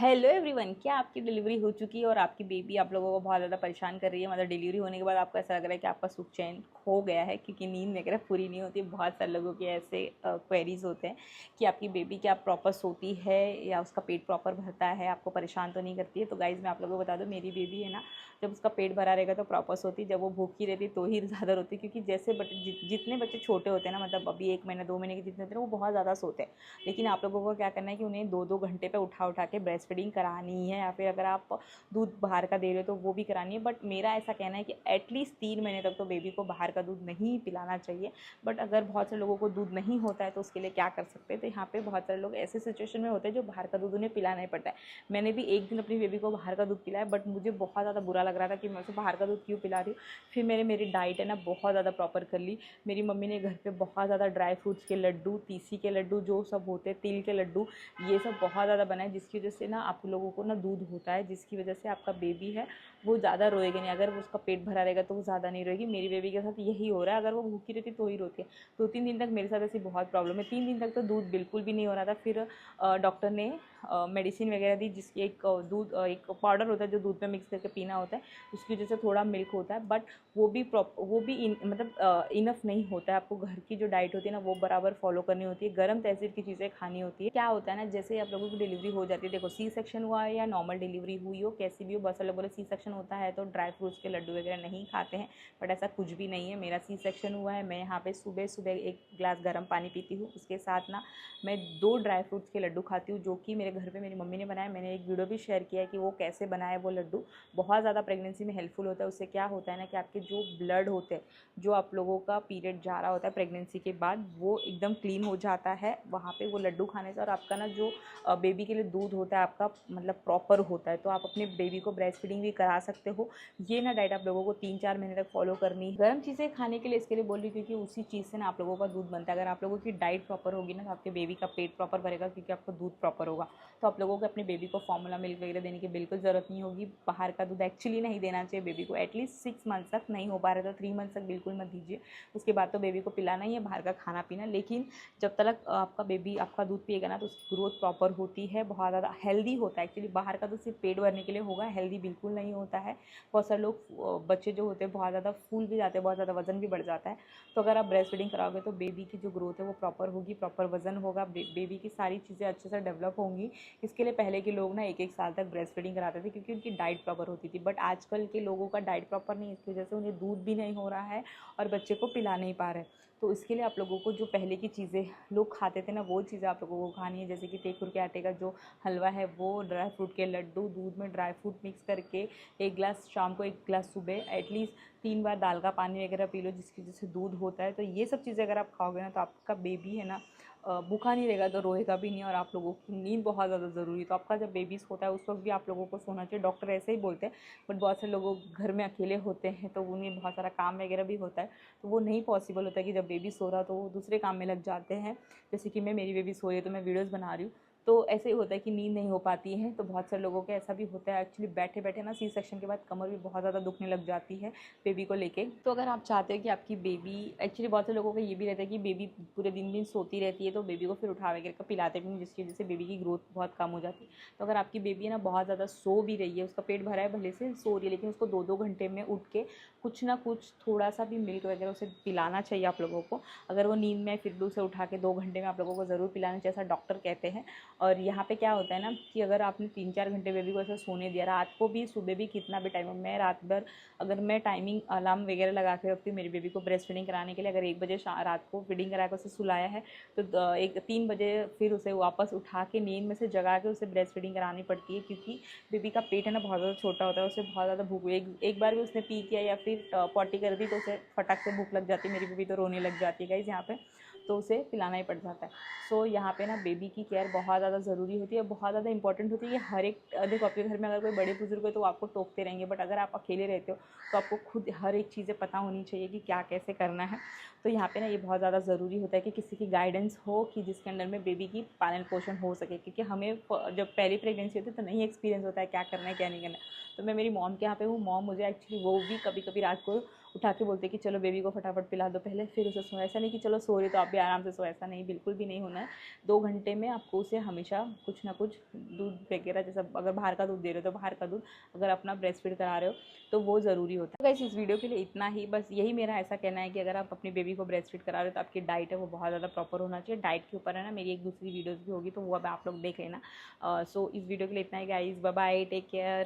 Hello everyone, क्या आपकी delivery हो चुकी है और आपकी बेबी आप लोगों को बहुत ज़्यादा परेशान कर रही है? मतलब डिलीवरी होने के बाद आपको ऐसा लग रहा है कि आपका सुख चैन खो गया है क्योंकि नींद वगैरह पूरी नहीं होती। बहुत सारे लोगों के ऐसे क्वेरीज होते हैं कि आपकी बेबी क्या प्रॉपर सोती है या उसका पेट प्रॉपर भरता है, आपको परेशान तो नहीं करती है? तो गाइज़ मैं आप लोगों को बता दूँ, मेरी बेबी है ना, जब उसका पेट भरा रहेगा तो प्रॉपर सोती, जब वो भूखी रहती तो ही ज़्यादा रोती। क्योंकि जैसे जितने बच्चे छोटे होते हैं ना, मतलब अभी 1 महीना 2 महीने के जितने होते हैं वो बहुत ज़्यादा सोते हैं। लेकिन आप लोगों को क्या करना है कि उन्हें 2-2 घंटे पे उठा उठा के ब्रेस्ट फीडिंग करानी है, या फिर अगर आप दूध बाहर का दे रहे हो तो वो भी करानी है। बट मेरा ऐसा कहना है कि एटलीस्ट 3 महीने तक तो बेबी को बाहर का दूध नहीं पिलाना चाहिए। बट अगर बहुत से लोगों को दूध नहीं होता है तो उसके लिए क्या कर सकते हैं? तो यहाँ पे बहुत सारे लोग ऐसे सिचुएशन में होते हैं जो बाहर का दूध उन्हें पिलाना ही पड़ता है। मैंने भी एक दिन अपनी बेबी को बाहर का दूध पिलाया, बट मुझे बहुत ज़्यादा बुरा लग रहा था कि मैं उसे बाहर का दूध क्यों पिला रही हूँ। फिर मेरी डाइट है ना बहुत ज़्यादा प्रॉपर कर ली। मेरी मम्मी ने घर पे बहुत ज़्यादा ड्राई फ्रूट्स के लड्डू, तीसी के लड्डू, जो सब होते हैं, तिल के लड्डू, ये सब बहुत ज़्यादा बनाए, जिसकी वजह से ना आप लोगों को ना दूध होता है, जिसकी वजह से आपका बेबी है वो ज़्यादा रोएगी नहीं। अगर उसका पेट भरा रहेगा तो वो ज़्यादा नहीं रोएगी। मेरी बेबी के साथ यही हो रहा है, अगर वो भूखी रहती तो ही रोती है। 2-3 दिन तक मेरे साथ ऐसी बहुत प्रॉब्लम है। 3 दिन तक तो दूध बिल्कुल भी नहीं हो रहा था। फिर डॉक्टर ने मेडिसिन वगैरह दी, जिसकी एक पाउडर होता है जो दूध में मिक्स करके पीना होता है, उसकी वजह से थोड़ा मिल्क होता है। बट वो भी मतलब इनफ नहीं होता है। आपको घर की जो डाइट होती है ना वो बराबर फॉलो करनी होती है। गर्म तहसीर की चीज़ें खानी होती है। क्या होता है ना, जैसे आप लोगों की डिलीवरी हो जाती है, देखो सी सेक्शन हुआ है या नॉर्मल डिलीवरी हुई हो, कैसी भी हो, बहुत सारे लोग बोले सी सेक्शन होता है तो ड्राई फ्रूट्स के लड्डू वगैरह नहीं खाते हैं। बट ऐसा कुछ भी नहीं है। मेरा सी सेक्शन हुआ है, मैं यहाँ पे सुबह सुबह एक गिलास गर्म पानी पीती हूँ, उसके साथ ना मैं 2 ड्राई फ्रूट्स के लड्डू खाती हूँ, जो कि मेरे घर पे मेरी मम्मी ने बनाया। मैंने एक वीडियो भी शेयर किया है कि वो कैसे बनाए वो लड्डू। बहुत ज़्यादा प्रेगनेंसी में हेल्पफुल होता है। उससे क्या होता है ना कि आपके जो ब्लड होते हैं, जो आप लोगों का पीरियड जा रहा होता है प्रेगनेंसी के बाद, वो एकदम क्लीन हो जाता है वहाँ पे वो लड्डू खाने से। और आपका ना जो बेबी के लिए दूध होता है आपका मतलब प्रॉपर होता है। तो आप अपने बेबी को ब्रेस्ट फीडिंग भी करा सकते हो। ये ना डाइट आप लोगों को 3-4 महीने तक फॉलो करनी है। गर्म चीज़ें खाने के लिए इसके लिए बोल रही हूँ क्योंकि उसी चीज़ से ना आप लोगों का दूध बनता है। अगर आप लोगों की डाइट प्रॉपर होगी ना तो आपके बेबी का पेट प्रॉपर भरेगा, क्योंकि आपका दूध प्रॉपर होगा। तो आप लोगों को अपने बेबी को फार्मूला मिल्क वगैरह देने की बिल्कुल ज़रूरत नहीं होगी। बाहर का दूध एक्चुअली नहीं देना चाहिए बेबी को। एटलीस्ट 6 मंथ्स तक, नहीं हो पा रहा तो 3 मंथ्स तक बिल्कुल मत दीजिए। उसके बाद तो बेबी को पिलाना ही है बाहर का खाना पीना। लेकिन जब तक आपका बेबी आपका दूध पिएगा ना तो उसकी ग्रोथ प्रॉपर होती है, बहुत ज़्यादा हेल्दी होता है। एक्चुअली बाहर का दूध सिर्फ पेट भरने के लिए होगा, हेल्दी बिल्कुल नहीं होता है। बहुत सारे लोग बच्चे जो होते हैं बहुत ज़्यादा फूल भी जाते हैं, बहुत ज़्यादा वजन भी बढ़ जाता है। तो अगर आप ब्रेस्ट फीडिंग कराओगे तो बेबी की जो ग्रोथ है वो प्रॉपर होगी, प्रॉपर वजन होगा, बेबी की सारी चीज़ें अच्छे से डेवलप होंगी। इसके लिए पहले के लोग ना 1-1 साल तक ब्रेस्ट फीडिंग कराते थे क्योंकि उनकी डाइट प्रॉपर होती थी। बट आजकल के लोगों का डाइट प्रॉपर नहीं है, इसकी वजह से उन्हें दूध भी नहीं हो रहा है और बच्चे को पिला नहीं पा रहे। तो इसके लिए आप लोगों को जो पहले की चीज़ें लोग खाते थे ना वो चीज़ें आप लोगों को खानी है। जैसे कि तेकुर के आटे का जो हलवा है, वो ड्राई फ्रूट के लड्डू, दूध में ड्राई फ्रूट मिक्स करके 1 गिलास शाम को, 1 गिलास सुबह, एटलीस्ट 3 बार दाल का पानी वगैरह पी लो, जिसकी वजह से दूध होता है। तो ये सब चीज़ें अगर आप खाओगे ना तो आपका बेबी है ना भूखा नहीं रहेगा, तो रोएगा भी नहीं। और आप लोगों की नींद बहुत ज़्यादा ज़रूरी है। तो आपका जब बेबी होता है उस वक्त भी आप लोगों को सोना चाहिए। डॉक्टर ऐसे ही बोलते हैं। बट बहुत से लोग घर में अकेले होते हैं तो उन्हें बहुत सारा काम वगैरह भी होता है, तो वो नहीं पॉसिबल होता है कि जब बेबी सो रहा तो वो दूसरे काम में लग जाते हैं। जैसे कि मेरी बेबी सो रही है तो मैं वीडियोज़ बना रही हूँ, तो ऐसे ही होता है कि नींद नहीं हो पाती है। तो बहुत सारे लोगों के ऐसा भी होता है। एक्चुअली बैठे बैठे ना सी सेक्शन के बाद कमर भी बहुत ज़्यादा दुखने लग जाती है बेबी को लेके। तो अगर आप चाहते हो कि आपकी बेबी, एक्चुअली बहुत से लोगों का ये भी रहता है कि बेबी पूरे दिन दिन सोती रहती है तो बेबी को फिर उठा वगैरह कर पिलाते भी नहीं, जिसकी वजह से बेबी की ग्रोथ बहुत कम हो जाती है। तो अगर आपकी बेबी है ना बहुत ज़्यादा सो भी रही है, उसका पेट भरा है भले से, सो रही है, लेकिन उसको 2-2 घंटे में उठ के कुछ ना कुछ थोड़ा सा भी मिल्क वगैरह उसे पिलाना चाहिए आप लोगों को। अगर वो नींद में फिर भी उसे उठा के 2 घंटे में आप लोगों को ज़रूर पिलाना चाहिए, ऐसा डॉक्टर कहते हैं। और यहाँ पे क्या होता है ना कि अगर आपने 3-4 घंटे बेबी को ऐसा सोने दिया, रात को भी सुबह भी कितना भी टाइम हो, मैं रात भर अगर मैं टाइमिंग अलार्म वगैरह लगा के रखती हूँ मेरी बेबी को ब्रेस्ट फीडिंग कराने के लिए, अगर 1 बजे रात को फीडिंग करा कर उसे सुलाया है तो 3 बजे फिर उसे वापस उठा के नींद में से जगा के उसे ब्रेस्ट फीडिंग करानी पड़ती है। क्योंकि बेबी का पेट है ना बहुत ज़्यादा छोटा होता है, उसे बहुत ज़्यादा भूख, एक बार भी उसने पी किया या फिर पॉटी कर दी तो उसे फटाक से भूख लग जाती है। मेरी बेबी तो रोने लग जाती है गाइस यहाँ पे, तो उसे पिलाना ही पड़ जाता है। सो यहाँ पे ना बेबी की केयर बहुत ज़्यादा ज़रूरी होती है, बहुत ज़्यादा इंपॉर्टेंट होती है। ये हर एक, देखो आपके घर में अगर कोई बड़े बुजुर्ग है तो आपको टोकते रहेंगे, बट अगर आप अकेले रहते हो तो आपको खुद हर एक चीज़ें पता होनी चाहिए कि क्या कैसे करना है। तो यहाँ पे ना ये बहुत ज़्यादा ज़रूरी होता है कि किसी की गाइडेंस हो कि जिसके अंडर में बेबी की पालन पोषण हो सके। क्योंकि हमें जब पहली प्रेगनेंसी होती है तो नहीं एक्सपीरियंस होता है क्या करना है क्या नहीं करना है। तो मैं मेरी मॉम के यहाँ पे हूँ, मॉम मुझे एक्चुअली वो भी कभी कभी रात को उठा के बोलते हैं कि चलो बेबी को फटाफट पिला दो पहले, फिर उसे सो। ऐसा नहीं कि चलो सो रही तो आप भी आराम से सो, ऐसा नहीं, बिल्कुल भी नहीं होना है। 2 घंटे में आपको उसे हमेशा कुछ ना कुछ दूध वगैरह, जैसा अगर बाहर का दूध दे रहे हो तो बाहर का दूध, अगर अपना ब्रेस्ट फीड करा रहे हो तो वो ज़रूरी होता है। गाइस इस वीडियो के लिए इतना ही, बस यही मेरा ऐसा कहना है कि अगर आप अपनी बेबी को ब्रेस्ट फीड करा रहे हो तो आपकी डाइट है वो बहुत ज़्यादा प्रॉपर होना चाहिए। डाइट के ऊपर है ना मेरी एक दूसरी वीडियोज़ भी होगी, तो वो अब आप लोग देख लेना। सो इस वीडियो के लिए इतना ही guys, bye bye, take care.